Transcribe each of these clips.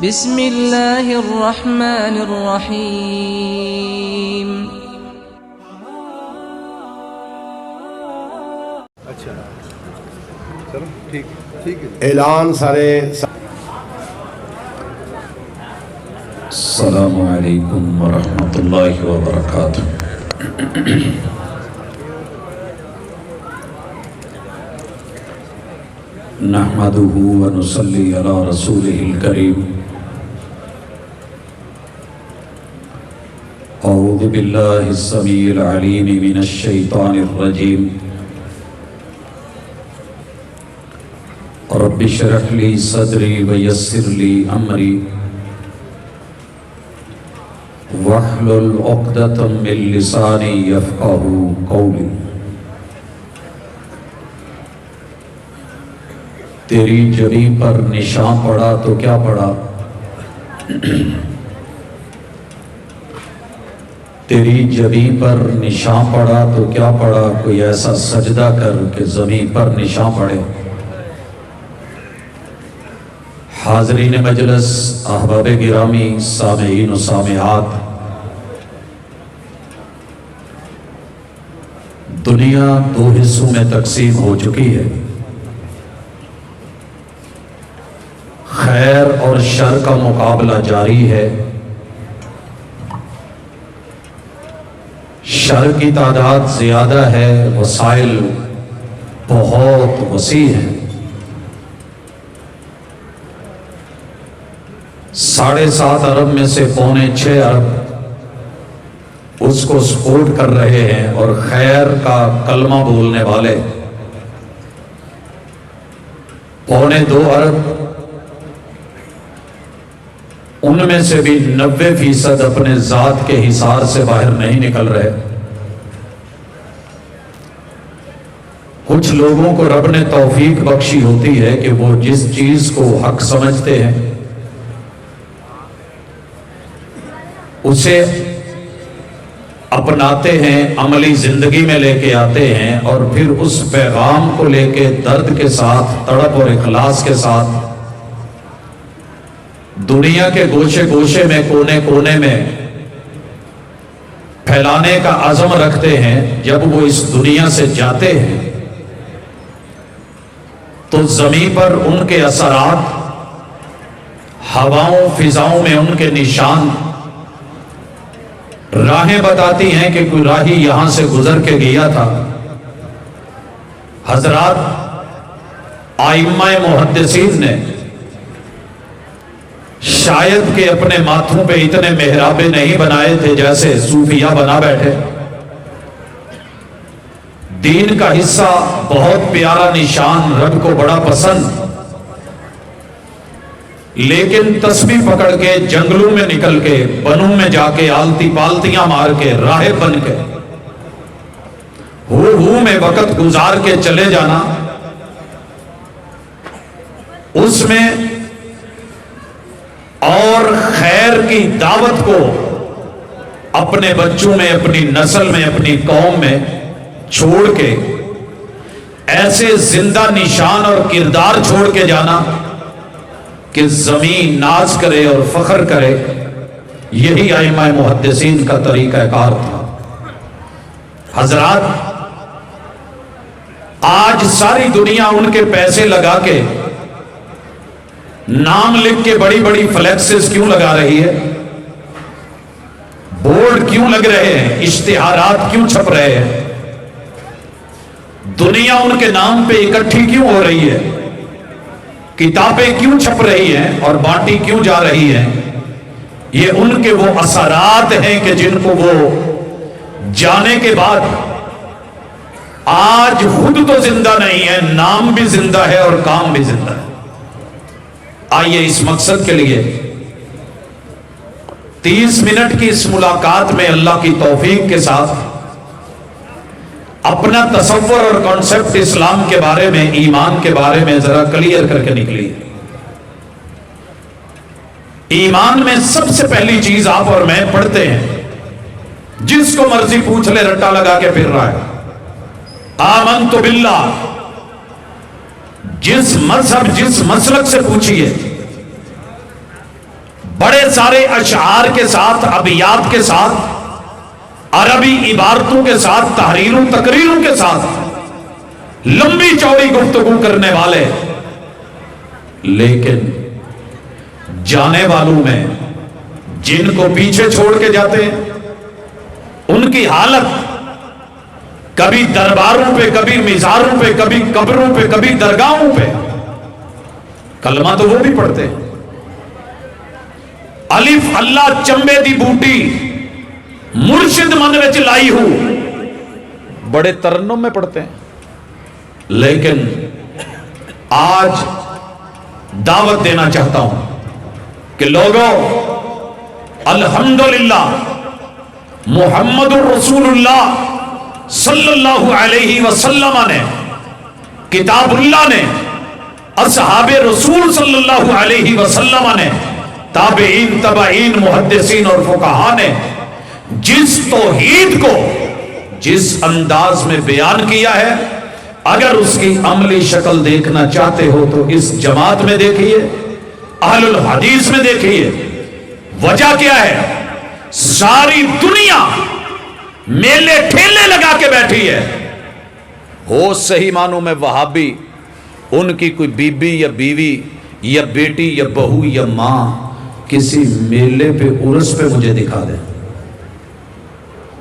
بسم اللہ الرحمن الرحیم۔ اچھا چلو ٹھیک ہے۔ اعلان سارے السلام علیکم ورحمۃ اللہ وبرکاتہ۔ نحمده ونصلي على رسوله الكريم۔ اعوذ باللہ السمیع العلیم من الشیطان الرجیم۔ رب اشرح لي صدری ویسر لي امری واحلل عقدۃ من لسانی یفقہوا قولی۔ تیری جبیں پر نشان پڑا تو کیا پڑا، تیری جبیں پر نشان پڑا تو کیا پڑا، کوئی ایسا سجدہ کر کہ زمین پر نشان پڑے۔ حاضرین مجلس، احباب گرامی، سامعین و سامعات، دنیا دو حصوں میں تقسیم ہو چکی ہے، خیر اور شر کا مقابلہ جاری ہے۔ شر کی تعداد زیادہ ہے، وسائل بہت وسیع ہیں۔ 7.5 ارب میں سے 6.25 ارب اس کو سپورٹ کر رہے ہیں، اور خیر کا کلمہ بولنے والے 2.25 ارب، ان میں سے بھی 90% اپنے ذات کے حصار سے باہر نہیں نکل رہے۔ کچھ لوگوں کو رب نے توفیق بخشی ہوتی ہے کہ وہ جس چیز کو حق سمجھتے ہیں اسے اپناتے ہیں، عملی زندگی میں لے کے آتے ہیں، اور پھر اس پیغام کو لے کے درد کے ساتھ، تڑپ اور اخلاص کے ساتھ دنیا کے گوشے گوشے میں، کونے کونے میں پھیلانے کا عزم رکھتے ہیں۔ جب وہ اس دنیا سے جاتے ہیں تو زمین پر ان کے اثرات، ہواؤں فضاؤں میں ان کے نشان، راہیں بتاتی ہیں کہ کوئی راہی یہاں سے گزر کے گیا تھا۔ حضرات ائمہ محدثین نے شاید کہ اپنے ماتھوں پہ اتنے محرابے نہیں بنائے تھے جیسے صوفیہ بنا بیٹھے۔ دین کا حصہ، بہت پیارا نشان، رب کو بڑا پسند، لیکن تسبیح پکڑ کے جنگلوں میں نکل کے، بنوں میں جا کے آلتی پالتیاں مار کے، راہب بن کے ہو میں وقت گزار کے چلے جانا، اس میں اور خیر کی دعوت کو اپنے بچوں میں، اپنی نسل میں، اپنی قوم میں چھوڑ کے ایسے زندہ نشان اور کردار چھوڑ کے جانا کہ زمین ناز کرے اور فخر کرے، یہی ائمہ محدثین کا طریقہ کار تھا۔ حضرات آج ساری دنیا ان کے پیسے لگا کے، نام لکھ کے بڑی بڑی فلیکسز کیوں لگا رہی ہے، بورڈ کیوں لگ رہے ہیں، اشتہارات کیوں چھپ رہے ہیں، دنیا ان کے نام پہ اکٹھی کیوں ہو رہی ہے، کتابیں کیوں چھپ رہی ہیں اور بانٹی کیوں جا رہی ہیں؟ یہ ان کے وہ اثرات ہیں کہ جن کو وہ جانے کے بعد آج خود تو زندہ نہیں ہے، نام بھی زندہ ہے اور کام بھی زندہ ہے۔ آئیے اس مقصد کے لیے 30 منٹ کی اس ملاقات میں اللہ کی توفیق کے ساتھ اپنا تصور اور کانسیپٹ اسلام کے بارے میں، ایمان کے بارے میں ذرا کلیئر کر کے نکلی۔ ایمان میں سب سے پہلی چیز آپ اور میں پڑھتے ہیں، جس کو مرضی پوچھ لے، رٹا لگا کے پھر رہا ہے، آمنت باللہ۔ جس مذہب، جس مسلک سے پوچھئے، بڑے سارے اشعار کے ساتھ، ابیات کے ساتھ، عربی عبارتوں کے ساتھ، تحریروں تقریروں کے ساتھ لمبی چوڑی گفتگو کرنے والے، لیکن جانے والوں میں جن کو پیچھے چھوڑ کے جاتے ہیں ان کی حالت کبھی درباروں پہ، کبھی مزاروں پہ، کبھی قبروں پہ، کبھی درگاہوں پہ کلمہ تو وہ بھی پڑھتے ہیں، الف اللہ چمبے دی بوٹی مرشد من وچ لائی ہوں، بڑے ترنم میں پڑھتے ہیں۔ لیکن آج دعوت دینا چاہتا ہوں کہ لوگوں، الحمدللہ محمد الرسول اللہ صلی اللہ علیہ وسلم نے، کتاب اللہ نے، اصحاب رسول صلی اللہ علیہ وسلم نے، تابعین، تبعین، محدثین اور فقہا نے جس توحید کو جس انداز میں بیان کیا ہے، اگر اس کی عملی شکل دیکھنا چاہتے ہو تو اس جماعت میں دیکھیے، اہل الحدیث میں دیکھیے۔ وجہ کیا ہے؟ ساری دنیا میلے ٹھیلے لگا کے بیٹھی ہے، ہو صحیح معنوں میں وہابی، ان کی کوئی بی بی یا بیوی یا بیٹی یا بہو یا ماں کسی میلے پہ، عرس پہ مجھے دکھا دے۔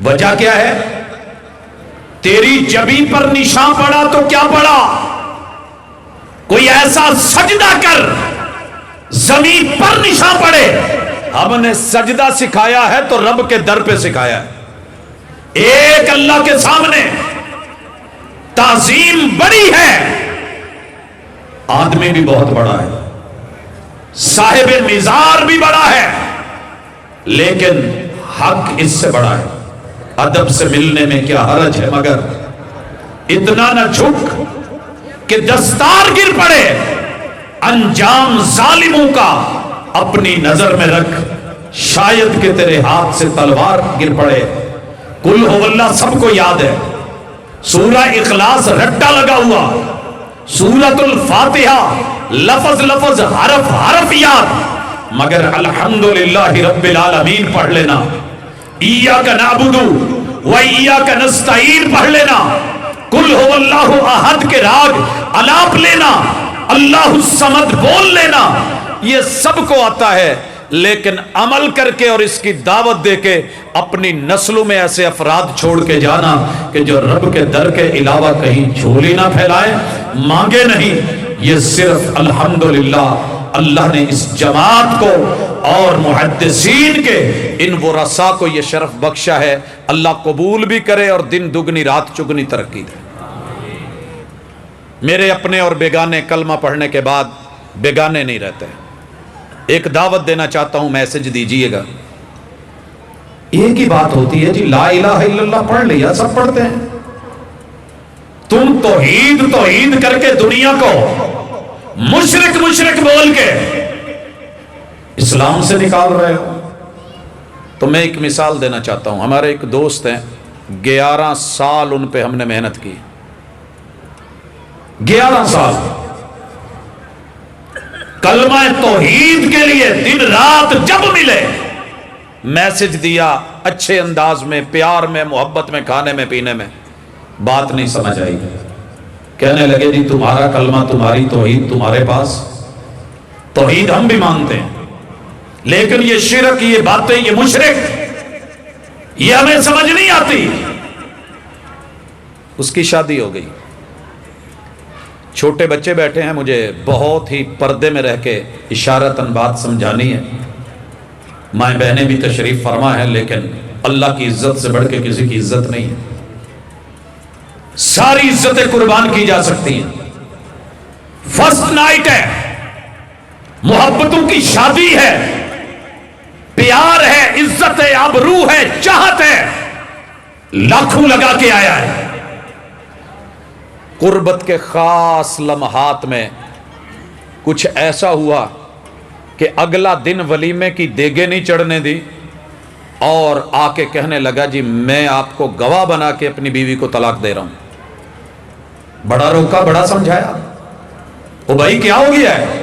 وجہ کیا ہے؟ تیری جبیں پر نشان پڑا تو کیا پڑا؟ کوئی ایسا سجدہ کر زمین پر نشان پڑے۔ ہم نے سجدہ سکھایا ہے تو رب کے در پہ سکھایا ہے، ایک اللہ کے سامنے تعظیم بڑی ہے، آدمی بھی بہت بڑا ہے، صاحب مزار بھی بڑا ہے، لیکن حق اس سے بڑا ہے۔ ادب سے ملنے میں کیا حرج ہے، مگر اتنا نہ جھک کہ دستار گر پڑے۔ انجام ظالموں کا اپنی نظر میں رکھ، شاید کہ تیرے ہاتھ سے تلوار گر پڑے۔ قل ہو اللہ سب کو یاد ہے، سورہ اخلاص رٹا لگا ہوا، سورۃ الفاتحہ لفظ لفظ حرف حرف یاد، مگر الحمدللہ رب العالمین پڑھ لینا، ایاک نعبد و ایاک نستعین پڑھ لینا، قل هو اللہ احد کے راگ الاپ لینا، اللہ الصمد بول لینا، یہ سب کو آتا ہے، لیکن عمل کر کے اور اس کی دعوت دے کے اپنی نسلوں میں ایسے افراد چھوڑ کے جانا کہ جو رب کے در کے علاوہ کہیں جھولی نہ پھیلائے، مانگے نہیں۔ یہ صرف الحمدللہ اللہ نے اس جماعت کو اور محدثین کے ان ورثاء کو یہ شرف بخشا ہے، اللہ قبول بھی کرے اور دن دگنی رات چگنی ترقی دے۔ میرے اپنے اور بیگانے کلمہ پڑھنے کے بعد بیگانے نہیں رہتے، ایک دعوت دینا چاہتا ہوں، میسج دیجئے گا۔ ایک ہی بات ہوتی ہے جی، لا الہ الا اللہ پڑھ لیا، سب پڑھتے ہیں، تم توحید توحید کر کے دنیا کو مشرک مشرک بول کے اسلام سے نکال رہے ہو۔ تو میں ایک مثال دینا چاہتا ہوں، ہمارے ایک دوست ہیں، 11 سال ان پہ ہم نے محنت کی، 11 سال کلمہ توحید کے لیے دن رات جب ملے میسج دیا، اچھے انداز میں، پیار میں، محبت میں، کھانے میں پینے میں، بات نہیں سمجھ آئی، کہنے لگے جی تمہارا کلمہ، تمہاری توحید تمہارے پاس، توحید ہم بھی مانتے ہیں، لیکن یہ شرک، یہ باتیں، یہ مشرک، یہ ہمیں سمجھ نہیں آتی۔ اس کی شادی ہو گئی، چھوٹے بچے بیٹھے ہیں، مجھے بہت ہی پردے میں رہ کے اشارتاً بات سمجھانی ہے، مائیں بہنیں بھی تشریف فرما ہے، لیکن اللہ کی عزت سے بڑھ کے کسی کی عزت نہیں ہے، ساری عزتیں قربان کی جا سکتی ہیں۔ فرسٹ نائٹ ہے، محبتوں کی شادی ہے، پیار ہے، عزت ہے، آبرو ہے، چاہت ہے، لاکھوں لگا کے آیا ہے۔ قربت کے خاص لمحات میں کچھ ایسا ہوا کہ اگلا دن ولیمے کی دیگیں نہیں چڑھنے دی، اور آ کے کہنے لگا جی میں آپ کو گواہ بنا کے اپنی بیوی کو طلاق دے رہا ہوں۔ بڑا روکا، بڑا سمجھایا، او بھائی کیا ہو گیا ہے؟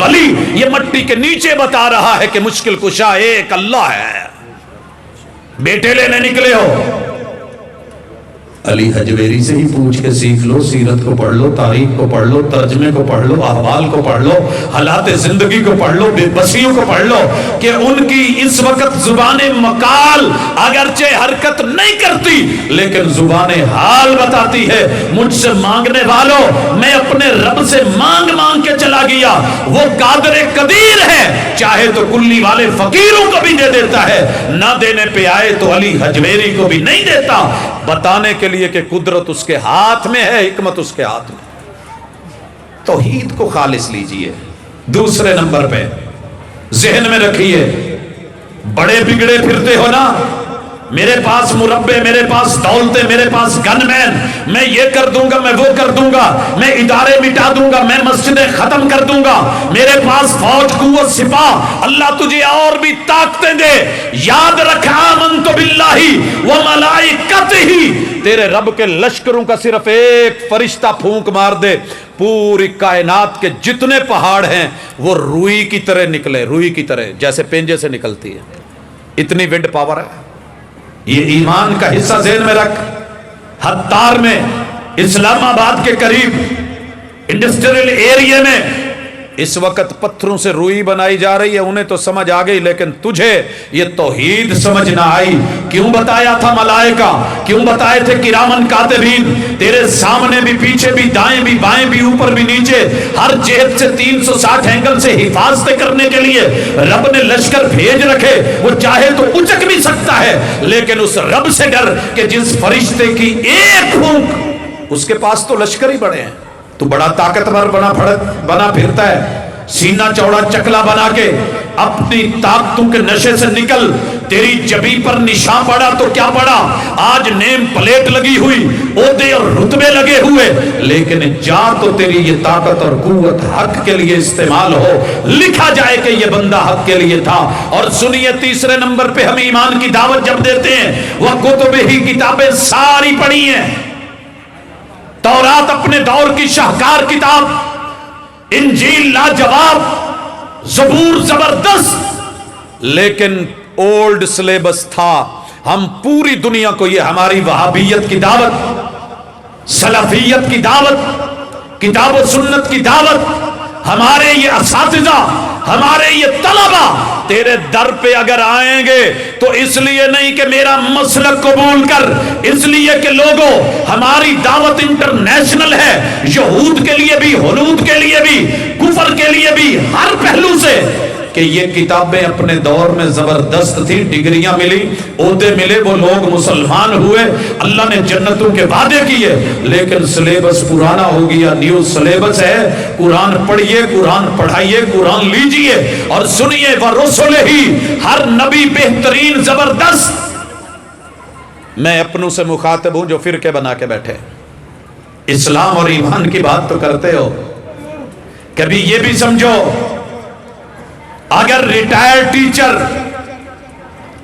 ولی یہ مٹی کے نیچے بتا رہا ہے کہ مشکل کشا ایک اللہ ہے. بیٹے لینے نکلے ہو، علی حجویری سے ہی پوچھ کے سیکھ لو، سیرت کو پڑھ لو، تاریخ کو پڑھ لو، ترجمے کو پڑھ لو، احوال کو پڑھ لو، حالات زندگی کو پڑھ لو، بے بسیوں کو پڑھ لو کہ ان کی اس وقت زبان مقال اگرچہ حرکت نہیں کرتی لیکن زبان حال بتاتی ہے. مجھ سے مانگنے والوں، میں اپنے رب سے مانگ مانگ کے چلا گیا، وہ قادر قدیر ہے، چاہے تو کلی والے فقیروں کو بھی دے دیتا ہے، نہ دینے پہ آئے تو علی حجویری کو بھی نہیں دیتا، بتانے کے لیے کہ قدرت اس کے ہاتھ میں ہے، حکمت اس کے ہاتھ میں. توحید کو خالص لیجئے. دوسرے نمبر پہ ذہن میں رکھیے، بڑے بگڑے پھرتے ہو نا، میرے پاس مربے، میرے پاس دولتیں، میرے پاس گن مین، میں یہ کر دوں گا، میں وہ کر دوں گا، میں ادارے مٹا دوں گا، میں مسجدیں ختم کر دوں گا، میرے پاس فوج قوت سپاہ. اللہ تجھے اور بھی طاقتیں دے. یاد رکھ آمنت باللہ وملائکتہ، تیرے رب کے لشکروں کا صرف ایک فرشتہ پھونک مار دے، پوری کائنات کے جتنے پہاڑ ہیں وہ روئی کی طرح نکلے، روئی کی طرح جیسے پینجے سے نکلتی ہے. اتنی ونڈ پاور ہے. یہ ایمان کا حصہ ذہن میں رکھ. ہتار میں، اسلام آباد کے قریب انڈسٹریل ایریا میں اس وقت پتھروں سے روئی بنائی جا رہی ہے. انہیں تو سمجھ آ گئی لیکن تجھے یہ توحید سمجھ نہ آئی. کیوں بتایا تھا ملائکہ، کیوں بتائے تھے کرامن کاتبین، تیرے سامنے بھی، پیچھے بھی، دائیں بھی، بائیں بھی، اوپر بھی، نیچے، ہر جہت سے 360 اینگل سے حفاظت کرنے کے لیے رب نے لشکر بھیج رکھے. وہ چاہے تو اچک بھی سکتا ہے لیکن اس رب سے ڈر کہ جس فرشتے کی ایک پھونک، اس کے پاس تو لشکر ہی بڑے ہیں. تو بڑا طاقتور بنا پھرتا ہے، سینہ چوڑا چکلا بنا کے اپنی طاقتوں کے نشے سے نکل. تیری جبی پر نشان پڑا تو کیا پڑا، آج نیم پلیٹ لگی ہوئی، عہدے اور رتبے لگے ہوئے، لیکن جا تو تیری یہ طاقت اور قوت حق کے لیے استعمال ہو، لکھا جائے کہ یہ بندہ حق کے لیے تھا. اور سنیے تیسرے نمبر پہ ہم ایمان کی دعوت جب دیتے ہیں، وہ کتب ہی کتابیں ساری پڑھی ہیں. تورات اپنے دور کی شاہکار کتاب، انجیل لاجواب، زبور زبردست، لیکن اولڈ سلیبس تھا. ہم پوری دنیا کو یہ ہماری وہابیت کی دعوت، سلفیت کی دعوت، کتاب و سنت کی دعوت، ہمارے یہ اساتذہ، ہمارے یہ طلبہ تیرے در پہ اگر آئیں گے تو اس لیے نہیں کہ میرا مسلک قبول کر، اس لیے کہ لوگوں ہماری دعوت انٹرنیشنل ہے، یہود کے لیے بھی، ہنود کے لیے بھی، کفر کے لیے بھی، ہر پہلو سے، کہ یہ کتابیں اپنے دور میں زبردست تھی، ڈگریاں ملی، عہدے ملے، وہ لوگ مسلمان ہوئے، اللہ نے جنتوں کے وعدے کیے، لیکن سلیبس پرانا ہو گیا. نیو سلیبس ہے. قرآن پڑھیے، قرآن پڑھائیے، قرآن لیجئے اور سنیے. وَرُسُلِهِ، ہر نبی بہترین، زبردست. میں اپنوں سے مخاطب ہوں جو فرقے بنا کے بیٹھے. اسلام اور ایمان کی بات تو کرتے ہو، کبھی یہ بھی سمجھو اگر ریٹائر ٹیچر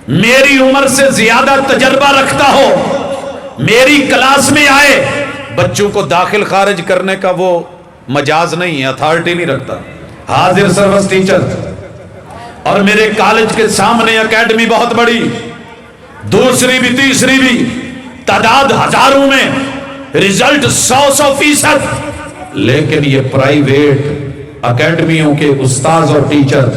میری عمر سے زیادہ تجربہ رکھتا ہو، میری کلاس میں آئے، بچوں کو داخل خارج کرنے کا وہ مجاز نہیں ہے، اتھارٹی نہیں رکھتا، حاضر سروس ٹیچر، اور میرے کالج کے سامنے اکیڈمی بہت بڑی، دوسری بھی تیسری بھی، تعداد ہزاروں میں، رزلٹ 100%، لیکن یہ پرائیویٹ اکیڈمیوں کے استاذ اور ٹیچر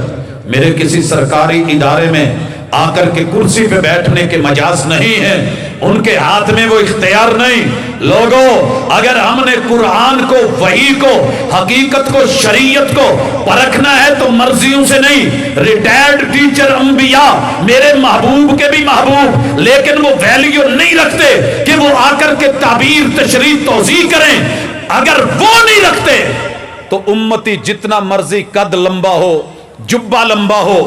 میرے کسی سرکاری ادارے میں آ کر کے کرسی پہ بیٹھنے کے مجاز نہیں ہیں، ان کے ہاتھ میں وہ اختیار نہیں. لوگوں اگر ہم نے قرآن کو، وحی کو، حقیقت کو، شریعت کو پرکھنا ہے تو مرضیوں سے نہیں. ریٹائرڈ ٹیچر انبیاء میرے محبوب کے بھی محبوب، لیکن وہ ویلیو نہیں رکھتے کہ وہ آ کر کے تعبیر، تشریح، توضیح کریں. اگر وہ نہیں رکھتے تو امتی جتنا مرضی قد لمبا ہو، جبہ لمبا ہو،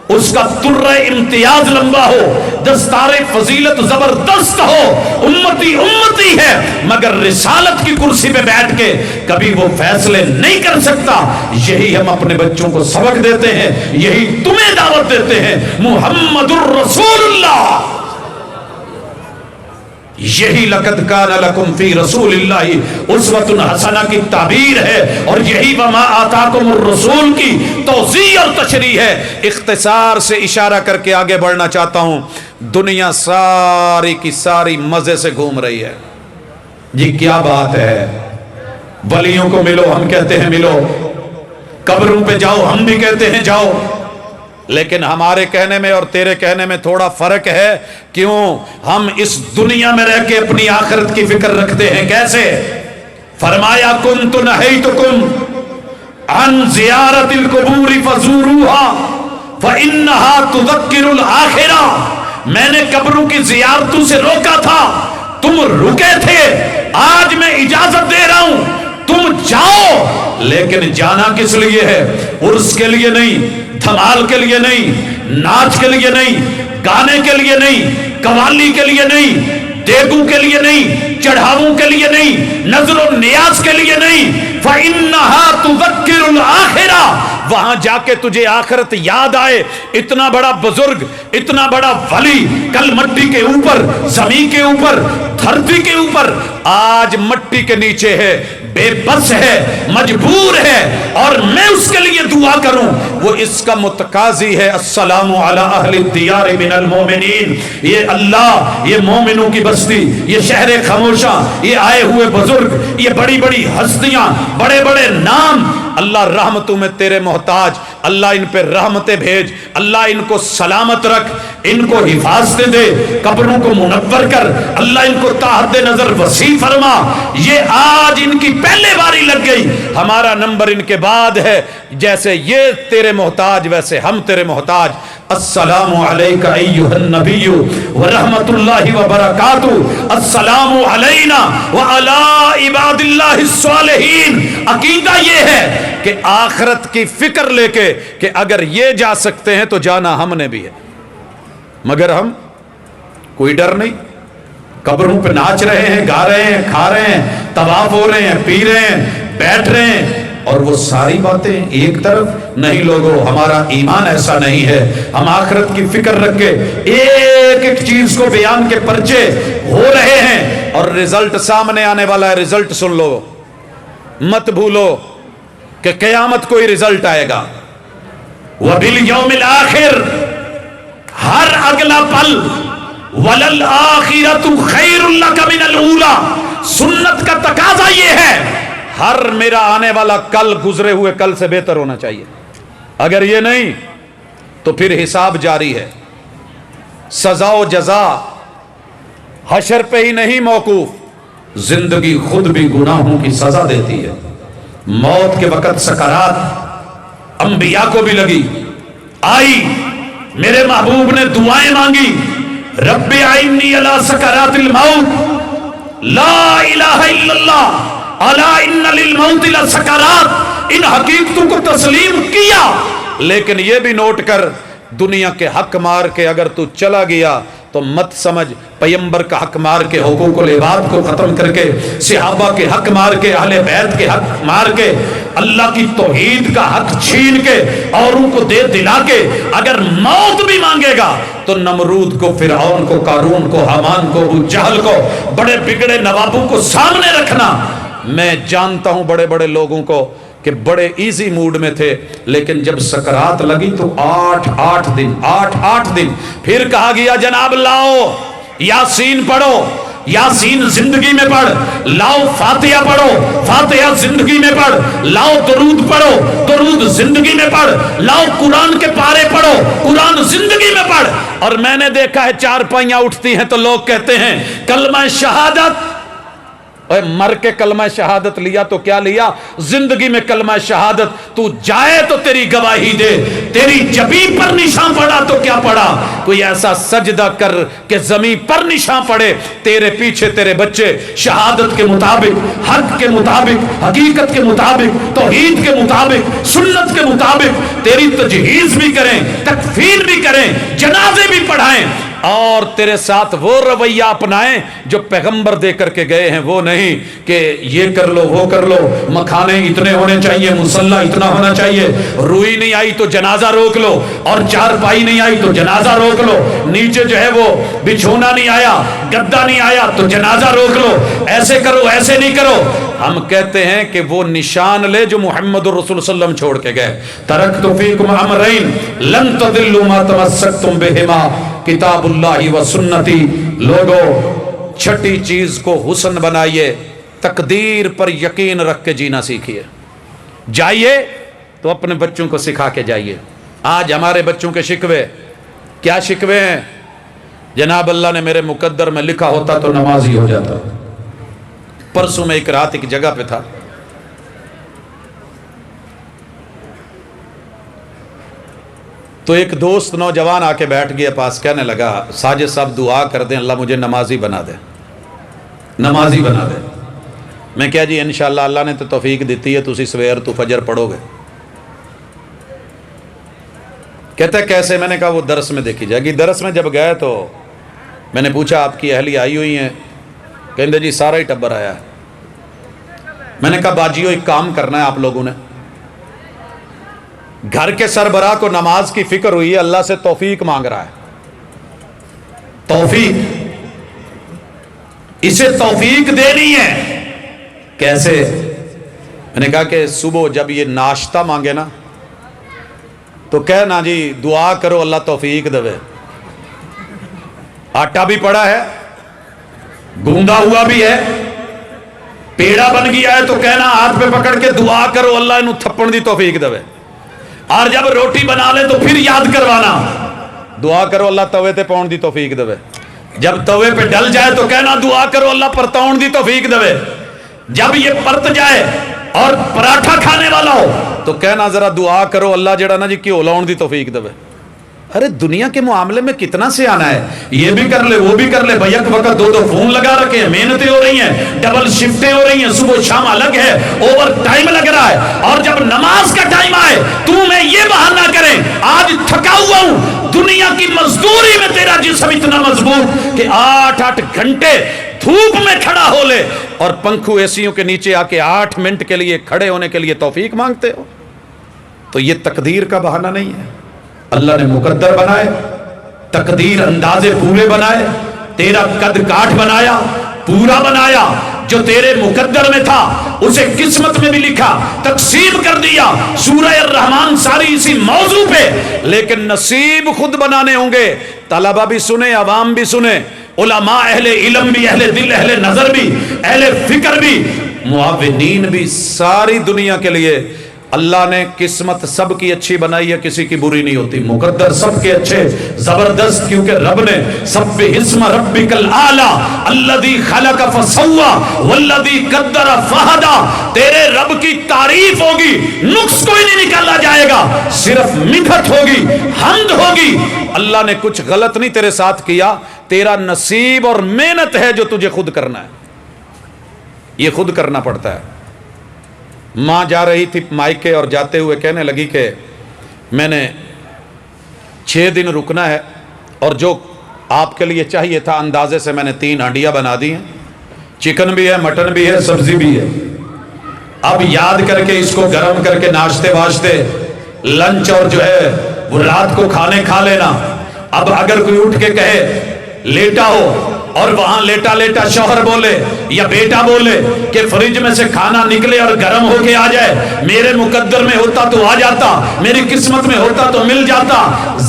اس کا تر امتیاز لمبا ہو، دستار فضیلت زبردست ہو، امتی امتی ہے، مگر رسالت کی کرسی پہ بیٹھ کے کبھی وہ فیصلے نہیں کر سکتا. یہی ہم اپنے بچوں کو سبق دیتے ہیں، یہی تمہیں دعوت دیتے ہیں. محمد الرسول اللہ، یہی لقد کان لکم فی رسول اللہ اسوۃ حسنہ کی تعبیر ہے، اور یہی وما آتاکم الرسول کی توضیح اور تشریح ہے۔ اختصار سے اشارہ کر کے آگے بڑھنا چاہتا ہوں، دنیا ساری کی ساری مزے سے گھوم رہی ہے، یہ کیا بات ہے؟ ولیوں کو ملو، ہم کہتے ہیں ملو، قبروں پہ جاؤ، ہم بھی کہتے ہیں جاؤ، لیکن ہمارے کہنے میں اور تیرے کہنے میں تھوڑا فرق ہے۔ کیوں؟ ہم اس دنیا میں رہ کے اپنی آخرت کی فکر رکھتے ہیں۔ کیسے؟ فرمایا کنت نہیتکم عن زیارت القبور فزوروها فإنها تذکر الآخرہ، میں نے قبروں کی زیارتوں سے روکا تھا، تم رکے تھے، آج میں اجازت دے رہا ہوں تم جاؤ، لیکن جانا کس لیے ہے؟ عرس کے لیے نہیں، دھمال کے لیے نہیں، ناچ کے لیے نہیں، گانے کے لیے نہیں، قوالی کے لیے نہیں، دیگوں کے لیے نہیں، چڑھاووں کے لیے نہیں، نظر و نیاز کے لیے نہیں۔ فَإِنَّهَا تُذَكِّرُ الْآخِرَةَ، وہاں جا کے تجھے آخرت یاد آئے۔ اتنا بڑا بزرگ، اتنا بڑا ولی، کل مٹی کے اوپر، زمین کے اوپر، دھرتی کے اوپر، آج مٹی کے نیچے ہے، بے بس ہے، مجبور ہے، اور میں اس کے لیے دعا کروں، وہ اس کا متقاضی ہے۔ السلام علی اہل الدیار من المومنین، یہ اللہ، یہ مومنوں کی بستی، یہ شہر خاموشاں، یہ آئے ہوئے بزرگ، یہ بڑی بڑی ہستیاں، بڑے بڑے نام، اللہ رحمتوں میں تیرے محتاج، اللہ ان پہ رحمتیں بھیج، اللہ ان کو سلامت رکھ، ان کو حفاظت دے، قبروں کو منور کر، اللہ ان کو تحت نظر وسیع فرما۔ یہ آج ان کی پہلے باری لگ گئی، ہمارا نمبر ان کے بعد ہے، جیسے یہ تیرے محتاج ویسے ہم تیرے محتاج۔ السلام علیکہ ایہا النبی ورحمت اللہ وبرکاتہ، السلام علینا وعلی عباد اللہ الصالحین۔ عقیدہ یہ ہے کہ آخرت کی فکر لے کے کہ اگر یہ جا سکتے ہیں تو جانا ہم نے بھی ہے، مگر ہم کوئی ڈر نہیں، قبروں پہ ناچ رہے ہیں، گا رہے ہیں، کھا رہے ہیں، طواف ہو رہے ہیں، پی رہے ہیں، بیٹھ رہے ہیں، اور وہ ساری باتیں ایک طرف نہیں۔ لوگوں، ہمارا ایمان ایسا نہیں ہے، ہم آخرت کی فکر رکھ کے ایک ایک چیز کو بیان کے پرچے ہو رہے ہیں، اور رزلٹ سامنے آنے والا ہے۔ رزلٹ سن لو، مت بھولو کہ قیامت کوئی رزلٹ آئے گا۔ وَبِالْيَوْمِ الْآخِرِ، ہر اگلا پل، وَلَلْآخِرَةُ خَيْرٌ لَكَ مِنَ الْأُولَى، سنت کا تقاضا یہ ہے ہر میرا آنے والا کل گزرے ہوئے کل سے بہتر ہونا چاہیے۔ اگر یہ نہیں تو پھر حساب جاری ہے، سزا و جزا حشر پہ ہی نہیں موقوف، زندگی خود بھی گناہوں کی سزا دیتی ہے۔ موت کے وقت سکرات انبیاء کو بھی لگی، آئی، میرے محبوب نے دعائیں مانگی، رب اعنی علی سکرات الموت، لا الہ الا اللہ، الا ان للموت لسکرات، ان حقیقتوں کو تسلیم کیا۔ لیکن یہ بھی نوٹ کر، دنیا کے حق مار کے اگر تو چلا گیا تو مت سمجھ پیمبر کا حق مار کے، حقوق العباد کو ختم کر کے، صحابہ کے حق مار کے، اہل بیت کے حق مار کے، اللہ کی توحید کا حق چھین کے، اوروں کو دے دلا کے اگر موت بھی مانگے گا تو نمرود کو، فرعون کو، قارون کو، حامان کو، ابو جہل کو، بڑے بگڑے نوابوں کو سامنے رکھنا۔ میں جانتا ہوں بڑے بڑے لوگوں کو کہ بڑے ایزی موڈ میں تھے، لیکن جب سکرات لگی تو آٹھ دن پھر کہا گیا جناب لاؤ یاسین پڑھو، یاسین زندگی میں پڑھ، لاؤ فاتحہ پڑھو، فاتحہ زندگی میں پڑھ، لاؤ درود پڑھو، درود زندگی میں پڑھ، لاؤ قرآن کے پارے پڑھو، قرآن زندگی میں پڑھ۔ اور میں نے دیکھا ہے چارپائیاں اٹھتی ہیں تو لوگ کہتے ہیں کلمہ شہادت، مر کے کلمہ شہادت لیا تو کیا لیا؟ زندگی میں کلمہ شہادت، تو جائے تو تیری گواہی دے، تیری جبین پر نشان پڑا تو کیا پڑا؟ کوئی ایسا سجدہ کر کہ زمین پر نشان پڑے، تیرے پیچھے تیرے بچے شہادت کے مطابق، حق کے مطابق، حقیقت کے مطابق، توحید کے مطابق، سنت کے مطابق تیری تجہیز بھی کریں، تکفین بھی کریں، جنازے بھی پڑھائیں، اور تیرے ساتھ وہ رویہ اپنائیں جو پیغمبر دے کر کے گئے ہیں، وہ نہیں کہ یہ کر لو وہ کر لو، مکھانے اتنے ہونے چاہیے، مصلی اتنا ہونا چاہیے، روئی نہیں آئی تو جنازہ روک لو، اور چارپائی نہیں آئی تو جنازہ روک لو، نیچے جو ہے وہ بچھونا نہیں آیا، گدا نہیں آیا تو جنازہ روک لو، ایسے کرو ایسے نہیں کرو۔ ہم کہتے ہیں کہ وہ نشان لے جو محمد الرسول صلی اللہ علیہ وسلم چھوڑ کے گئے، ترکت فیکم امرین لن تضلوا ما تمسکتم بہما کتاب اللہ و سنتی۔ لوگو چھٹی چیز کو حسن بنائیے، تقدیر پر یقین رکھ کے جینا سیکھیے۔ جائیے تو اپنے بچوں کو سکھا کے جائیے۔ آج ہمارے بچوں کے شکوے کیا شکوے ہیں؟ جناب اللہ نے میرے مقدر میں لکھا ہوتا تو نمازی ہو جاتا۔ پرسوں میں ایک رات ایک جگہ پہ تھا، تو ایک دوست نوجوان آ کے بیٹھ گیا پاس، کہنے لگا ساجد صاحب دعا کر دیں اللہ مجھے نمازی بنا دے، نمازی بنا دے۔ میں کہا جی انشاءاللہ اللہ نے تو توفیق دیتی ہے، تسی سویر تو فجر پڑھو گے۔ کہتا ہے کیسے؟ میں نے کہا وہ درس میں دیکھی جائے گی۔ درس میں جب گئے تو میں نے پوچھا آپ کی اہلی آئی ہوئی ہیں؟ کہندے جی سارا ہی ٹبر آیا ہے۔ میں نے کہا باجیو ایک کام کرنا ہے آپ لوگوں نے، گھر کے سربراہ کو نماز کی فکر ہوئی ہے، اللہ سے توفیق مانگ رہا ہے، توفیق، اسے توفیق دینی ہے۔ کیسے؟ میں نے کہا کہ صبح جب یہ ناشتہ مانگے نا تو کہنا جی دعا کرو اللہ توفیق دے۔ آٹا بھی پڑا ہے، گوندا ہوا بھی ہے، پیڑا بن گیا ہے، تو کہنا ہاتھ پہ پکڑ کے دعا کرو اللہ انہوں تھپن دی توفیق دے۔ اور جب روٹی بنا لے تو پھر یاد کروانا دعا کرو اللہ توے تے پاؤن دی توفیق دے۔ جب توے پہ ڈل جائے تو کہنا دعا کرو اللہ پرتاؤن دی توفیق دے۔ جب یہ پرت جائے اور پراٹھا کھانے والا ہو تو کہنا ذرا دعا کرو اللہ جڑا نا جی گھیو لاؤن دی توفیق دے۔ ارے دنیا کے معاملے میں کتنا سے آنا ہے، یہ بھی کر لے وہ بھی کر لے، بیک وقت دو فون لگا رکھے ہیں، محنتیں ہو رہی ہیں، ڈبل شفٹیں ہو رہی ہیں، صبح شام الگ ہے، اوور ٹائم لگ رہا ہے، اور جب نماز کا ٹائم آئے تو میں یہ بہانہ کریں آج تھکا ہوا ہوں، دنیا کی مزدوری میں تیرا جسم اتنا مضبوط کہ 8 گھنٹے دھوپ میں کھڑا ہو لے، اور پنکھوں ایسیوں کے نیچے آ کے 8 منٹ کے لیے کھڑے ہونے کے لیے توفیق مانگتے ہو، تو یہ تقدیر کا بہانہ نہیں ہے۔ اللہ نے مقدر بنائے، تقدیر اندازے پورے بنائے، تیرا قد کاٹ بنایا، پورا بنایا، جو تیرے مقدر میں تھا اسے قسمت میں بھی لکھا، تقسیم کر دیا۔ سورہ الرحمن ساری اسی موضوع پہ، لیکن نصیب خود بنانے ہوں گے۔ طلبہ بھی سنیں، عوام بھی سنیں، علماء اہل علم بھی، اہل دل اہل نظر بھی، اہل فکر بھی، معاونین بھی، ساری دنیا کے لیے اللہ نے قسمت سب کی اچھی بنائی ہے، کسی کی بری نہیں ہوتی، مقدر سب کے اچھے زبردست، کیونکہ رب نے سبح اسم ربک الاعلی الذی خلق فسوی والذی قدر فہدی، تیرے رب کی تعریف ہوگی، نقص کوئی نہیں نکالا جائے گا، صرف مدحت ہوگی، حمد ہوگی۔ اللہ نے کچھ غلط نہیں تیرے ساتھ کیا، تیرا نصیب اور محنت ہے جو تجھے خود کرنا ہے، یہ خود کرنا پڑتا ہے۔ ماں جا رہی تھی مائکے اور جاتے ہوئے کہنے لگی کہ میں نے 6 دن رکنا ہے، اور جو آپ کے لیے چاہیے تھا اندازے سے میں نے 3 ہانڈیاں بنا دی ہیں، چکن بھی ہے، مٹن بھی ہے، سبزی بھی ہے، اب یاد کر کے اس کو گرم کر کے ناشتے واشتے لنچ اور جو ہے وہ رات کو کھانے کھا لینا۔ اب اگر کوئی اٹھ کے کہے لیٹا ہو اور وہاں لیٹا لیٹا شوہر بولے یا بیٹا بولے کہ فریج میں سے کھانا نکلے اور گرم ہو کے آ جائے، میرے مقدر میں ہوتا تو آ جاتا، میری قسمت میں ہوتا تو مل جاتا،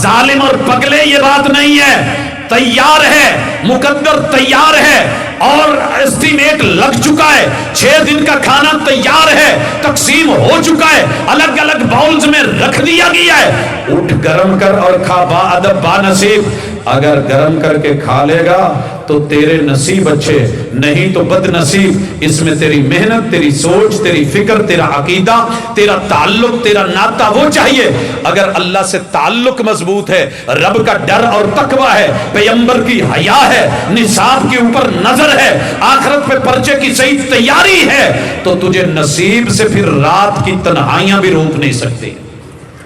ظالم اور پگلے یہ بات نہیں ہے، تیار ہے، مقدر تیار ہے، اور اسٹیمیٹ لگ چکا ہے، 6 دن کا کھانا تیار ہے، تقسیم ہو چکا ہے، الگ الگ باؤلز میں رکھ دیا گیا ہے، اٹھ گرم کر اور کھا، با ادب با نصیب۔ اگر گرم کر کے کھا لے گا تو تیرے نصیب اچھے، نہیں تو بد نصیب۔ اس میں تیری محنت، تیری سوچ، تیری فکر، تیرا عقیدہ، تیرا تعلق، تیرا ناطہ وہ چاہیے۔ اگر اللہ سے تعلق مضبوط ہے، رب کا ڈر اور تقوی ہے، پیغمبر کی حیا ہے، نصاب کے اوپر نظر ہے، آخرت پہ پرچے کی صحیح تیاری ہے، تو تجھے نصیب سے پھر رات کی تنہائیاں بھی روک نہیں سکتی۔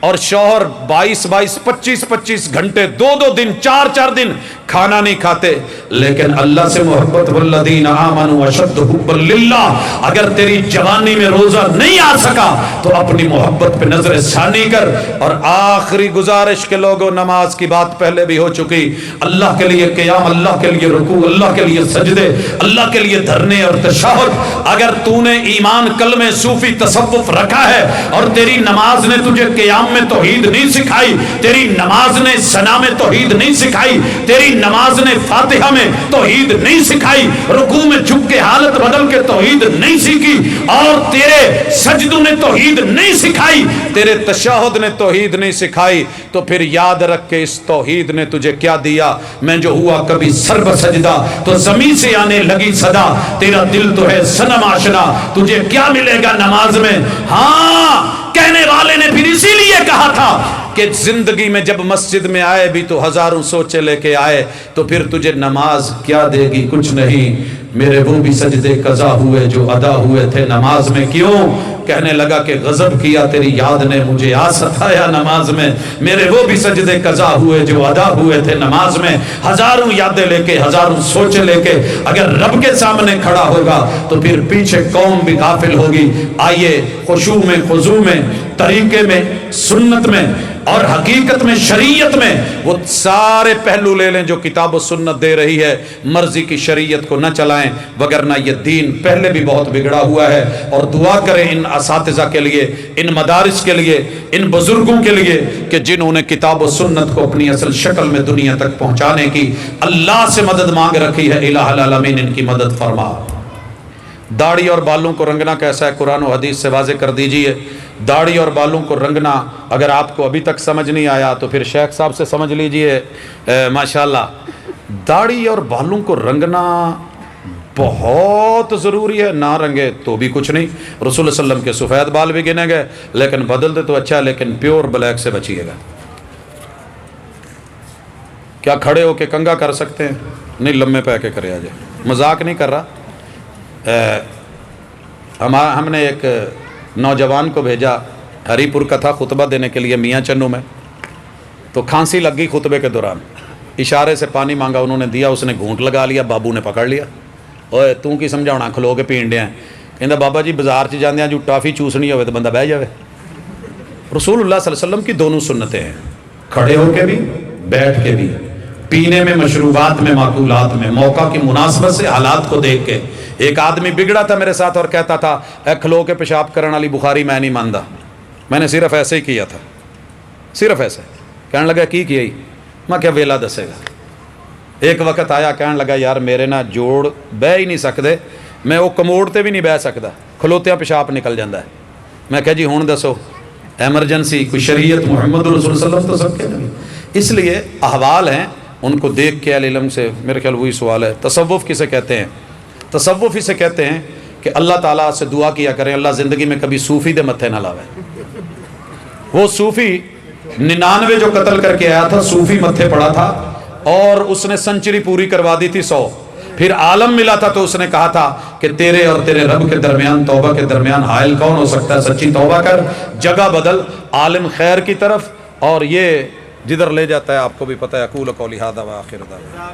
اور شوہر 22-22 25 گھنٹے 2 دن 4 دن کھانا نہیں کھاتے، لیکن اللہ سے محبت، والذین آمنوا اشد حبا للہ، اگر تیری جوانی میں روزہ نہیں آ سکا تو اپنی محبت پہ نظر ثانی کر۔ اور آخری گزارش کے لوگوں، نماز کی بات پہلے بھی ہو چکی، اللہ کے لیے قیام، اللہ کے لیے رکوع، اللہ کے لیے سجدے، اللہ کے لیے دھرنے اور تشہد۔ اگر تو نے ایمان، کلمہ، صوفی تصوف رکھا ہے اور تیری نماز نے تجھے قیام میں توحید نہیں سکھائی، تیری نماز نے ثنا میں توحید نہیں سکھائی، تیری نماز نے فاتحہ میں توحید نہیں سکھائی، رکوع میں جھک کے حالت بدل کے توحید نہیں سیکھی، اور تیرے سجدوں نے توحید نہیں سکھائی، تیرے تشہد نے توحید نہیں سکھائی، تو پھر یاد رکھ کے اس توحید نے تجھے کیا دیا؟ میں جو ہوا کبھی سر بسجدہ تو زمین سے آنے لگی صدا، تیرا دل تو ہے صنم آشنا، تجھے کیا ملے گا نماز میں؟ ہاں، کہنے والے نے پھر اسی لیے کہا تھا کہ زندگی میں جب مسجد میں آئے بھی تو ہزاروں سوچے لے کے آئے، تو پھر تجھے نماز کیا دے گی؟ کچھ نہیں۔ میرے وہ بھی سجدے قضا ہوئے جو ادا ہوئے تھے نماز میں۔ کیوں؟ کہنے لگا کہ غضب کیا تیری یاد نے مجھے آ ستایا نماز میں، میرے وہ بھی سجدے قضا ہوئے جو ادا ہوئے تھے نماز میں۔ ہزاروں یادیں لے کے، ہزاروں سوچے لے کے اگر رب کے سامنے کھڑا ہوگا تو پھر پیچھے قوم بھی غافل ہوگی۔ آئیے خشوع میں، خضوع میں، طریقے میں، سنت میں اور حقیقت میں، شریعت میں وہ سارے پہلو لے لیں جو کتاب و سنت دے رہی ہے، مرضی کی شریعت کو نہ چلائیں، وگرنہ یہ دین پہلے بھی بہت بگڑا ہوا ہے۔ اور دعا کریں ان اساتذہ کے لیے، ان مدارس کے لیے، ان بزرگوں کے لیے کہ جنہوں نے کتاب و سنت کو اپنی اصل شکل میں دنیا تک پہنچانے کی اللہ سے مدد مانگ رکھی ہے۔ الہ العالمین ان کی مدد فرما۔ داڑھی اور بالوں کو رنگنا کیسا ہے؟ قرآن و حدیث سے واضح کر دیجئے۔ داڑھی اور بالوں کو رنگنا اگر آپ کو ابھی تک سمجھ نہیں آیا تو پھر شیخ صاحب سے سمجھ لیجئے۔ ماشاءاللہ داڑھی اور بالوں کو رنگنا بہت ضروری ہے، نہ رنگے تو بھی کچھ نہیں۔ رسول اللہ صلی اللہ علیہ وسلم کے سفید بال بھی گنے گئے، لیکن بدل دے تو اچھا ہے، لیکن پیور بلیک سے بچیے گا۔ کیا کھڑے ہو کے کنگا کر سکتے ہیں؟ نہیں، لمبے پہ کے کرے آجائے، مذاق نہیں کر رہا۔ ہم نے ایک نوجوان کو بھیجا ہری پور کا تھا خطبہ دینے کے لیے میاں چنو میں، تو کھانسی لگ گئی خطبے کے دوران، اشارے سے پانی مانگا، انہوں نے دیا، اس نے گھونٹ لگا لیا، بابو نے پکڑ لیا، اوے تو کی سمجھاؤنا، کھلو کے پین ڈیا، کہندا بابا جی بازار چ جاندے ہیں جو ٹافی چوسنی ہوئے تو بندہ بہ جاوے۔ رسول اللہ صلی اللہ علیہ وسلم کی دونوں سنتیں ہیں، کھڑے ہو کے بھی، بیٹھ کے بھی، پینے میں، مشروبات میں، معقولات میں، موقع کی مناسبت سے، حالات کو دیکھ کے۔ ایک آدمی بگڑا تھا میرے ساتھ اور کہتا تھا اے کھلو کے پیشاب کرنے والی بخاری میں نہیں ماندا، میں نے صرف ایسے ہی کیا تھا، صرف ایسے۔ کہنے لگا کی کیا ہی؟ میں کیا ویلا دسے گا۔ ایک وقت آیا کہنے لگا یار میرے نہ جوڑ بہ ہی نہیں سکتے، میں وہ کموڑ تے بھی نہیں بہ سکتا، کھلوتیاں پیشاب نکل جاتا ہے۔ میں کہا جی ہون دسو، ایمرجنسی کوئی شریعت محمد رسول صلی اللہ علیہ وسلم تو سب کے نہیں۔ اس لیے احوال ہیں ان کو دیکھ کے علم سے، میرے خیال وہی سوال ہے۔ تصوف کسے کہتے ہیں؟ تصوف اسے کہتے ہیں کہ اللہ تعالیٰ سے دعا کیا کریں اللہ زندگی میں کبھی صوفی دے متھے نہ لاوے۔ وہ صوفی 99 جو قتل کر کے آیا تھا، صوفی متھے پڑا تھا اور اس نے سنچری پوری کروا دی تھی 100۔ پھر عالم ملا تھا تو اس نے کہا تھا کہ تیرے اور تیرے رب کے درمیان، توبہ کے درمیان حائل کون ہو سکتا ہے؟ سچی توبہ کر، جگہ بدل، عالم خیر کی طرف، اور یہ جدھر لے جاتا ہے آپ کو بھی پتہ ہے۔ اقول قولی ھذا وآخر دعوانا۔